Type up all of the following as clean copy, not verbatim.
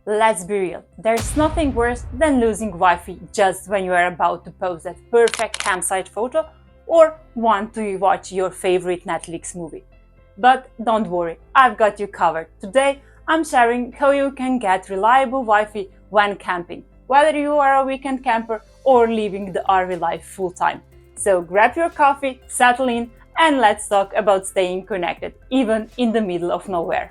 Let's be real, there's nothing worse than losing Wi-Fi just when you are about to post that perfect campsite photo or want to watch your favorite Netflix movie. But don't worry, I've got you covered. Today, I'm sharing how you can get reliable Wi-Fi when camping, whether you are a weekend camper or living the RV life full-time. So grab your coffee, settle in, and let's talk about staying connected, even in the middle of nowhere.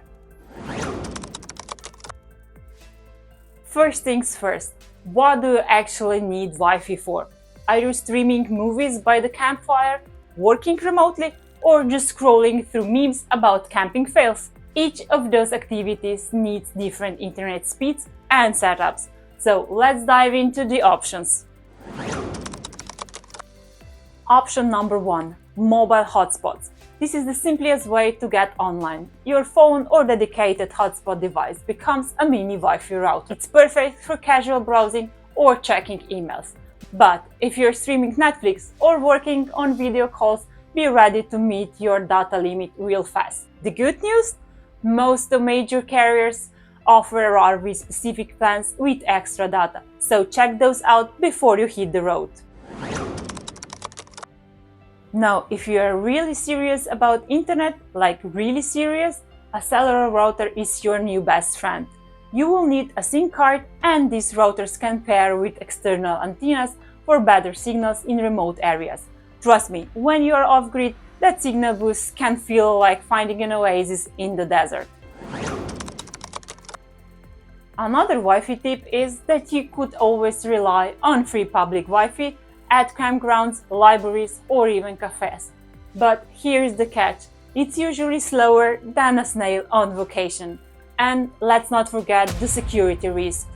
First things first, what do you actually need Wi-Fi for? Are you streaming movies by the campfire, working remotely, or just scrolling through memes about camping fails? Each of those activities needs different internet speeds and setups. So let's dive into the options. Option number 1. Mobile hotspots. This is the simplest way to get online. Your phone or dedicated hotspot device becomes a mini Wi-Fi router. It's perfect for casual browsing or checking emails. But if you're streaming Netflix or working on video calls, be ready to meet your data limit real fast. The good news? Most of major carriers offer RV-specific plans with extra data, so check those out before you hit the road. Now, if you are really serious about internet, like really serious, a cellular router is your new best friend. You will need a SIM card, and these routers can pair with external antennas for better signals in remote areas. Trust me, when you are off-grid, that signal boost can feel like finding an oasis in the desert. Another Wi-Fi tip is that you could always rely on free public Wi-Fi at campgrounds, libraries, or even cafes. But here's the catch, it's usually slower than a snail on vacation. And let's not forget the security risk.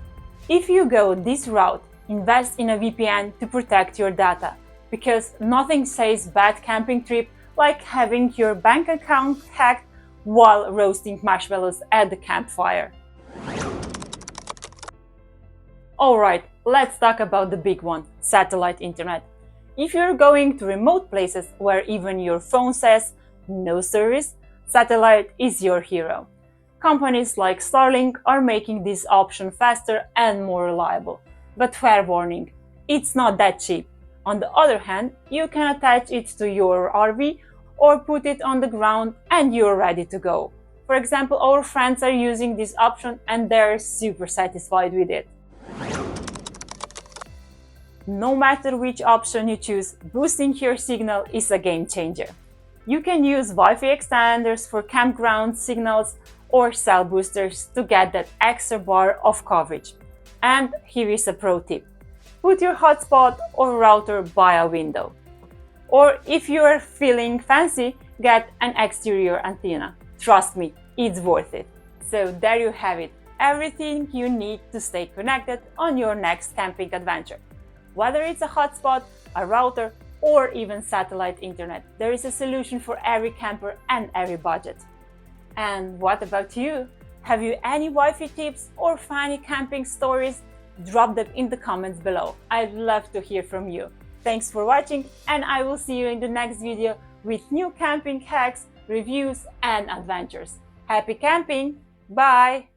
If you go this route, invest in a VPN to protect your data, because nothing says bad camping trip like having your bank account hacked while roasting marshmallows at the campfire. Alright, let's talk about the big one, satellite internet. If you're going to remote places where even your phone says no service, satellite is your hero. Companies like Starlink are making this option faster and more reliable. But fair warning, it's not that cheap. On the other hand, you can attach it to your RV or put it on the ground and you're ready to go. For example, our friends are using this option and they're super satisfied with it. No matter which option you choose, boosting your signal is a game changer. You can use Wi-Fi extenders for campground signals or cell boosters to get that extra bar of coverage. And here is a pro tip. Put your hotspot or router by a window. Or if you are feeling fancy, get an exterior antenna. Trust me, it's worth it. So there you have it, everything you need to stay connected on your next camping adventure. Whether it's a hotspot, a router, or even satellite internet, there is a solution for every camper and every budget. And what about you? Have you any Wi-Fi tips or funny camping stories? Drop them in the comments below. I'd love to hear from you. Thanks for watching, and I will see you in the next video with new camping hacks, reviews, and adventures. Happy camping! Bye!